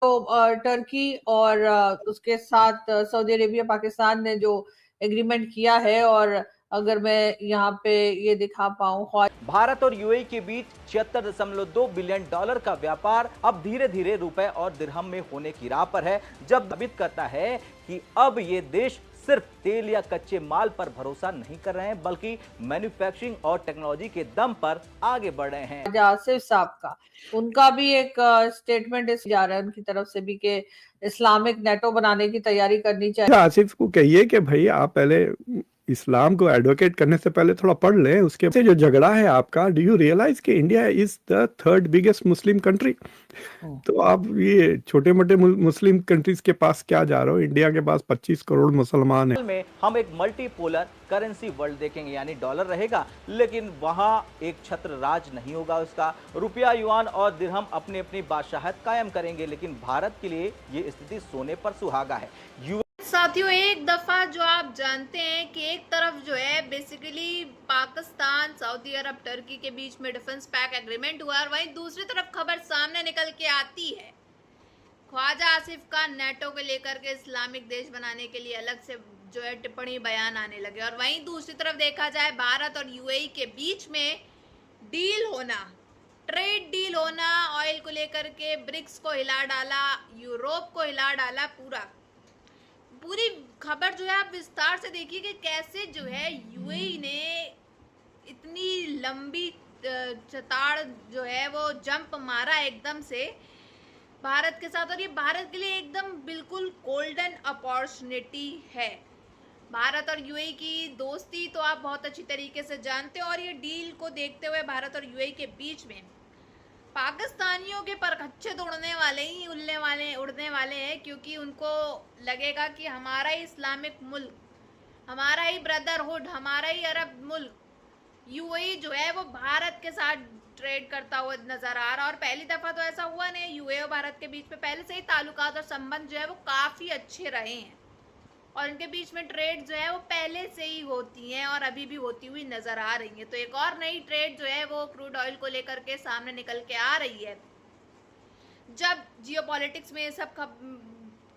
तो टर्की और उसके साथ सऊदी अरेबिया पाकिस्तान ने जो एग्रीमेंट किया है, और अगर मैं यहाँ पे ये दिखा पाऊँ, भारत और यूएई के बीच 76.2 बिलियन डॉलर का व्यापार अब धीरे धीरे रुपए और दिरहम में होने की राह पर है, जब साबित करता है कि अब ये देश सिर्फ तेल या कच्चे माल पर भरोसा नहीं कर रहे हैं, बल्कि मैन्युफैक्चरिंग और टेक्नोलॉजी के दम पर आगे बढ़ रहे हैं। आसिफ साहब का, उनका भी एक स्टेटमेंट इस जा रहा है उनकी तरफ से भी कि इस्लामिक नेटो बनाने की तैयारी करनी चाहिए। आसिफ को कहिए कि भाई आप पहले इस्लाम को एडवोकेट करने से पहले थोड़ा पढ़ लें, उसके से जो झगड़ा है आपका, डू यू रियलाइज कि India is the third biggest Muslim country? तो आप ये छोटे मोटे मुस्लिम कंट्रीज के पास क्या जा रहे हो? इंडिया के पास 25 करोड़ मुसलमान है। में हम एक मल्टीपोलर करेंसी वर्ल्ड देखेंगे, यानी डॉलर रहेगा लेकिन वहां एक छत्र राज नहीं होगा उसका। रुपया, युआन और दिरहम अपनी अपनी बादशाहत कायम करेंगे, लेकिन भारत के लिए ये स्थिति सोने पर सुहागा है। साथियों, एक दफा जो आप जानते हैं कि एक तरफ जो है बेसिकली पाकिस्तान, सऊदी अरब, टर्की के बीच में डिफेंस पैक एग्रीमेंट हुआ, और वहीं दूसरी तरफ खबर सामने निकल के आती है ख्वाजा आसिफ का नेटो को लेकर के इस्लामिक देश बनाने के लिए अलग से जो है टिप्पणी बयान आने लगे। और वहीं दूसरी तरफ देखा जाए भारत और यूएई के बीच में डील होना, ट्रेड डील होना, ऑयल को लेकर के ब्रिक्स को हिला डाला, यूरोप को हिला डाला। पूरी खबर जो है आप विस्तार से देखिए कि कैसे जो है यूएई ने इतनी लंबी चताड़ जो है वो जंप मारा एकदम से भारत के साथ, और ये भारत के लिए एकदम बिल्कुल गोल्डन अपॉर्चुनिटी है। भारत और यूएई की दोस्ती तो आप बहुत अच्छी तरीके से जानते हो, और ये डील को देखते हुए भारत और यूएई के बीच में पाकिस्तानियों के परखच्चे तो उड़ने वाले हैं, क्योंकि उनको लगेगा कि हमारा ही इस्लामिक मुल्क, हमारा ही ब्रदरहुड, हमारा ही अरब मुल्क यूएई जो है वो भारत के साथ ट्रेड करता हुआ नजर आ रहा। और पहली दफा तो ऐसा हुआ नहीं, यूएई और भारत के बीच में पहले से ही ताल्लुकात और संबंध जो है वो काफी अच्छे रहे हैं, और इनके बीच में ट्रेड जो है वो पहले से ही होती हैं और अभी भी होती हुई नजर आ रही है। तो एक और नई ट्रेड जो है वो क्रूड ऑयल को लेकर के सामने निकल के आ रही है, जब जियोपॉलिटिक्स में ये सब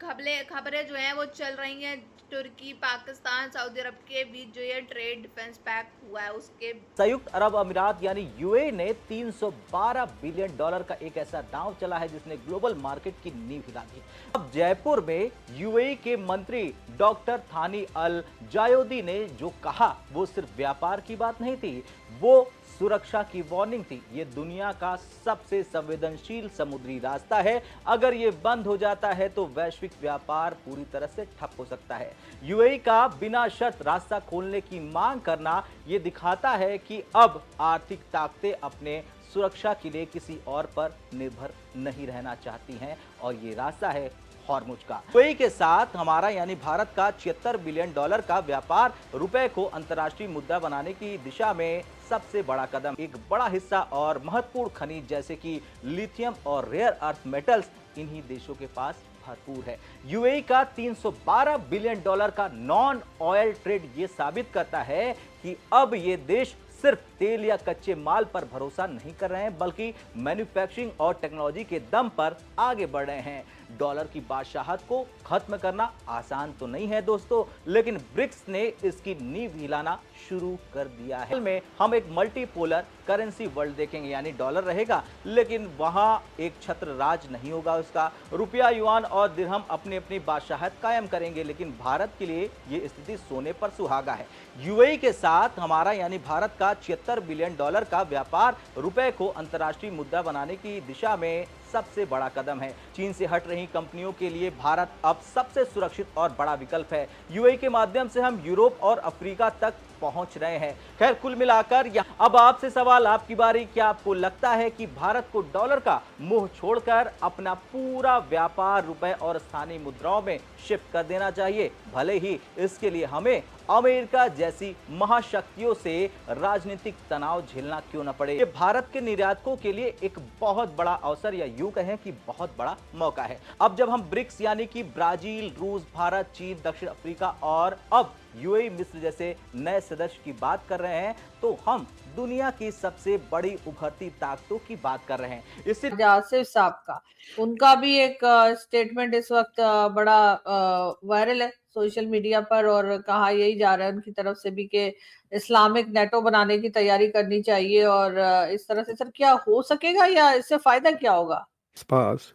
खबरें जो हैं वो चल रही हैं। तुर्की, पाकिस्तान, सऊदी अरब के बीच जो ये ट्रेड डिफेंस पैक हुआ है, उसके संयुक्त अरब अमीरात यानी यूएई ने 312 बिलियन डॉलर का एक ऐसा दांव चला है जिसने ग्लोबल मार्केट की नींव हिला दी। अब जयपुर में यूएई के मंत्री डॉक्टर थानी अल जायोदी ने जो कहा वो सिर्फ व्यापार की बात नहीं थी, वो सुरक्षा की वार्निंग थी। ये दुनिया का सबसे संवेदनशील समुद्री रास्ता है, अगर ये बंद हो जाता है तो वैश्विक व्यापार पूरी तरह से ठप हो सकता है। यूएई का बिना शर्त रास्ता खोलने की मांग करना ये दिखाता है कि अब आर्थिक ताकतें अपने सुरक्षा के लिए किसी और पर निर्भर नहीं रहना चाहती हैं, और ये रास्ता है हॉर्मुज का। यूएई के साथ हमारा यानी भारत का 76 बिलियन डॉलर का व्यापार रुपए को अंतर्राष्ट्रीय मुद्रा बनाने की दिशा में सबसे बड़ा कदम। एक बड़ा हिस्सा और महत्वपूर्ण खनिज जैसे कि लिथियम और रेयर अर्थ मेटल्स इन्हीं देशों के पास भरपूर है। यूएई का 312 बिलियन डॉलर का नॉन ऑयल ट्रेड ये साबित करता है कि अब ये देश सिर्फ तेल या कच्चे माल पर भरोसा नहीं कर रहे हैं, बल्कि मैन्युफैक्चरिंग और टेक्नोलॉजी के दम पर आगे बढ़ रहे हैं। डॉलर की बादशाहत को खत्म करना आसान तो नहीं है दोस्तों, लेकिन ब्रिक्स ने इसकी नींव हिलाना शुरू कर दिया है। में हम एक मल्टीपोलर करेंसी वर्ल्ड देखेंगे, यानी डॉलर रहेगा लेकिन वहां एक छत्र राज नहीं होगा उसका। रुपया, युआन और दिरहम अपनी अपनी बादशाहत कायम करेंगे, लेकिन भारत के लिए ये स्थिति सोने पर सुहागा है। यूएई के साथ हमारा यानी भारत का 76 बिलियन डॉलर का व्यापार रुपए को अंतर्राष्ट्रीय मुद्रा बनाने की दिशा में सबसे बड़ा कदम है। चीन से हट रही कंपनियों के लिए भारत अब सबसे सुरक्षित और बड़ा विकल्प है। यूएई के माध्यम से हम यूरोप और अफ्रीका तक पहुंच रहे हैं। खैर, कुल मिलाकर अब आपसे सवाल, आपकी बारी, क्या आपको लगता है कि भारत को डॉलर का मुंह छोड़कर अपना पूरा व्यापार रुपए और स्थानीय मुद्राओं में शिफ्ट कर देना चाहिए, भले ही इसके लिए हमें अमेरिका जैसी महाशक्तियों से राजनीतिक तनाव झेलना क्यों न पड़े? ये भारत के निर्यातकों के लिए एक बहुत बड़ा अवसर, या यूं कहें कि बहुत बड़ा मौका है। अब जब हम ब्रिक्स यानी कि ब्राजील, रूस, भारत, चीन, दक्षिण अफ्रीका और अब यूएई, मिस्र जैसे नए सदस्य की बात कर रहे हैं, तो हम दुनिया की सबसे बड़ी उभरती ताकतों की बात कर रहे हैं। इससे आसिफ साहब का, उनका भी एक स्टेटमेंट इस वक्त बड़ा वायरल है सोशल मीडिया पर, और कहा यही जा रहा है उनकी तरफ से भी कि इस्लामिक नेटो बनाने की तैयारी करनी चाहिए। और इस तरह से सर क्या हो सकेगा या इससे फायदा क्या होगा? पास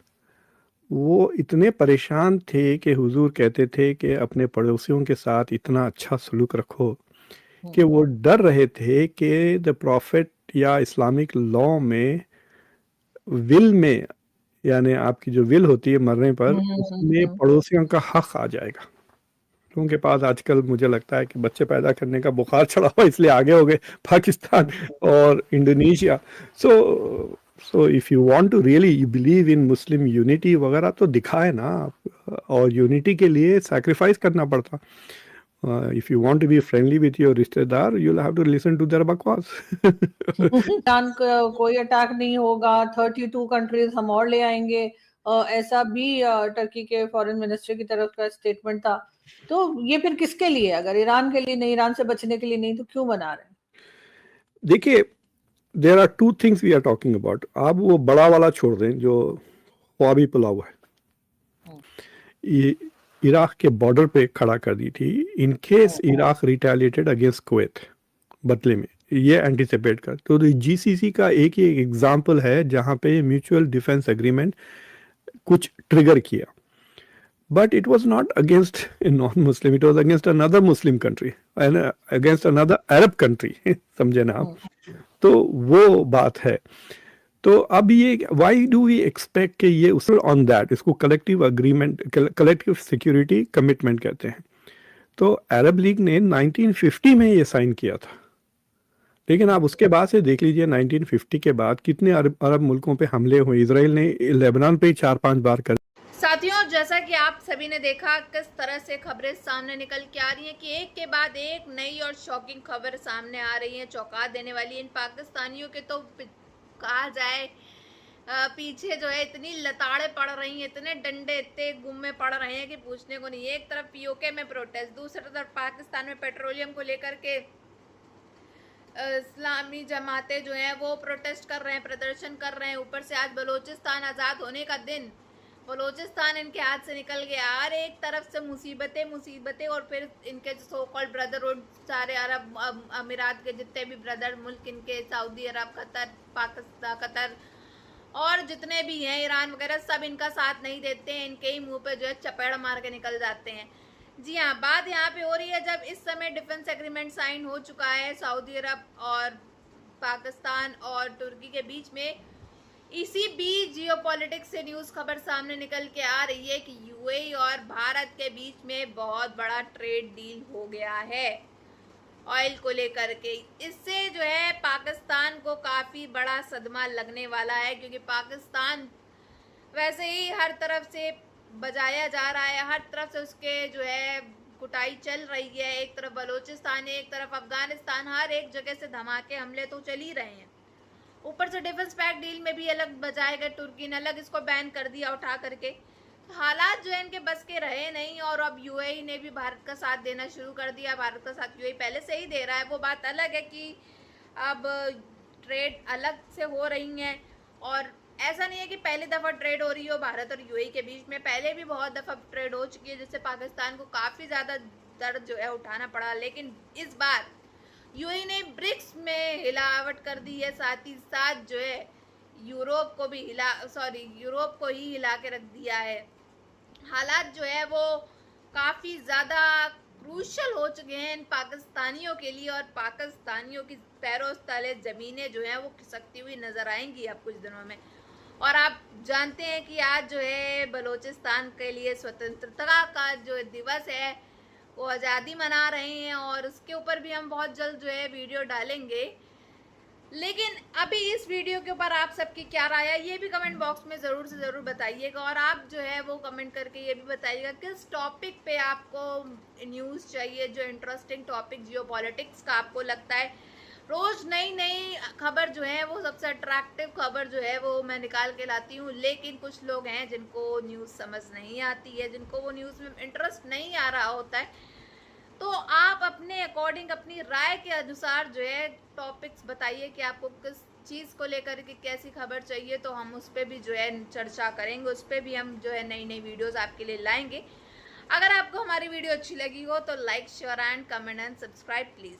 वो इतने परेशान थे कि हुजूर कहते थे कि अपने पड़ोसियों के साथ इतना अच्छा सलूक रखो कि वो डर रहे थे कि द प्रॉफिट या इस्लामिक लॉ में विल में, यानी आपकी जो विल होती है मरने पर, उसमें पड़ोसियों का हक आ जाएगा। लोगों के पास आजकल मुझे लगता है कि बच्चे पैदा करने का बुखार चढ़ा हुआ, इसलिए आगे हो गए पाकिस्तान और Indonesia. So if you want to really you believe in Muslim unity वगैरह तो दिखाए ना आप, और यूनिटी के लिए सैक्रिफाइस करना पड़ता। If you want to be friendly with your रिश्तेदार you will have to listen to their बकवास। ईरान का कोई अटैक नहीं होगा, 32 कंट्रीज हम और ले आएंगे, ऐसा भी टर्की के फॉरेन मिनिस्टर की तरफ का स्टेटमेंट था। तो ये फिर किसके लिए? अगर ईरान के लिए नहीं, ईरान से बचने के लिए नहीं, तो क्यों बना रहे हैं? देखिए, there are two things we are talking about. आप वो बड़ा वाला छोड़ दें जो ख्वाबी पुलाव है, ये इराक के बॉर्डर पे खड़ा कर दी थी in case Iraq retaliated against Kuwait बदले में, ये एंटिसिपेट कर। तो जीसीसी का एक ही एग्जांपल है जहां पे म्यूचुअल डिफेंस एग्रीमेंट कुछ ट्रिगर किया, but it was not against a non Muslim, it was against another Muslim country and against another Arab country, समझे ना आप? तो वो बात है। तो अब ये व्हाई डू वी एक्सपेक्ट कि ये उस ऑन दैट, इसको collective agreement, collective security commitment कहते हैं। तो अरब लीग ने 1950 में ये साइन किया था, लेकिन आप उसके बाद से देख लीजिए 1950 के बाद कितने अरब मुल्कों पे हमले हुए। इजराइल ने लेबनान पे 4-5 बार कर। साथियों, जैसा कि आप सभी ने देखा किस तरह से खबरें सामने निकल के आ रही हैं कि एक के बाद एक नई और शॉकिंग खबर सामने आ रही है, चौंका देने वाली। इन पाकिस्तानियों के तो कहा जाए पीछे जो है इतनी लताड़े पड़ रही हैं, इतने डंडे इतने गुम्मे पड़ रहे हैं कि पूछने को नहीं। एक तरफ पीओके में प्रोटेस्ट, दूसरी तरफ पाकिस्तान में पेट्रोलियम को लेकर के इस्लामी जमातें जो हैं वो प्रोटेस्ट कर रहे हैं, प्रदर्शन कर रहे हैं। ऊपर से आज बलूचिस्तान आज़ाद होने का दिन, बलूचिस्तान इनके हाथ से निकल गया। हर एक तरफ से मुसीबतें और फिर इनके सो कॉल्ड ब्रदरहुड, सारे अरब अमीरात के जितने भी ब्रदर मुल्क इनके, सऊदी अरब, कतर, पाकिस्तान, कतर और जितने भी हैं, ईरान वगैरह, सब इनका साथ नहीं देते हैं। इनके ही मुंह पे जो है चपेड़ मार के निकल जाते हैं। जी हाँ, बात यहाँ पे हो रही है जब इस समय डिफेंस एग्रीमेंट साइन हो चुका है सऊदी अरब और पाकिस्तान और तुर्की के बीच में। इसी बीच जियोपॉलिटिक्स से न्यूज़ खबर सामने निकल के आ रही है कि यूएई और भारत के बीच में बहुत बड़ा ट्रेड डील हो गया है ऑयल को लेकर के। इससे जो है पाकिस्तान को काफ़ी बड़ा सदमा लगने वाला है, क्योंकि पाकिस्तान वैसे ही हर तरफ से बजाया जा रहा है, हर तरफ से उसके जो है कुटाई चल रही है। एक तरफ बलूचिस्तान है, एक तरफ अफगानिस्तान, हर एक जगह से धमाके हमले तो चल ही रहे हैं। ऊपर से डिफेंस पैक्ट डील में भी अलग बजाए गए, तुर्की ने अलग इसको बैन कर दिया उठा करके। हालात जो है इनके बस के रहे नहीं, और अब यूएई ने भी भारत का साथ देना शुरू कर दिया। भारत का साथ यूएई पहले से ही दे रहा है, वो बात अलग है कि अब ट्रेड अलग से हो रही हैं। और ऐसा नहीं है कि पहली दफ़ा ट्रेड हो रही हो भारत और यूएई के बीच में, पहले भी बहुत दफ़ा ट्रेड हो चुकी है, जिससे पाकिस्तान को काफ़ी ज़्यादा दर्द जो है उठाना पड़ा। लेकिन इस बार यूएई ने ब्रिक्स में हिलावट कर दी है, साथ ही साथ जो है यूरोप को ही हिला के रख दिया है। हालात जो है वो काफ़ी ज़्यादा क्रूशल हो चुके हैं इन पाकिस्तानियों के लिए, और पाकिस्तानियों की पैरों तले ज़मीनें जो हैं वो खिसकती हुई नज़र आएंगी अब कुछ दिनों में। और आप जानते हैं कि आज जो है बलूचिस्तान के लिए स्वतंत्रता का जो दिवस है वो आज़ादी मना रहे हैं, और उसके ऊपर भी हम बहुत जल्द जो है वीडियो डालेंगे। लेकिन अभी इस वीडियो के ऊपर आप सबकी क्या राय है ये भी कमेंट बॉक्स में ज़रूर से ज़रूर बताइएगा, और आप जो है वो कमेंट करके ये भी बताइएगा किस टॉपिक पे आपको न्यूज़ चाहिए, जो इंटरेस्टिंग टॉपिक जियोपॉलिटिक्स का आपको लगता है। रोज़ नई नई खबर जो है वो सबसे अट्रैक्टिव खबर जो है वो मैं निकाल के लाती हूँ, लेकिन कुछ लोग हैं जिनको न्यूज़ समझ नहीं आती है, जिनको वो न्यूज़ में इंटरेस्ट नहीं आ रहा होता है, तो आप अपने अकॉर्डिंग, अपनी राय के अनुसार जो है टॉपिक्स बताइए कि आपको किस चीज़ को लेकर के कैसी खबर चाहिए, तो हम उस पर भी जो है चर्चा करेंगे, उस पर भी हम जो है नई नई वीडियोस आपके लिए लाएंगे। अगर आपको हमारी वीडियो अच्छी लगी हो तो like, share and comment and subscribe please.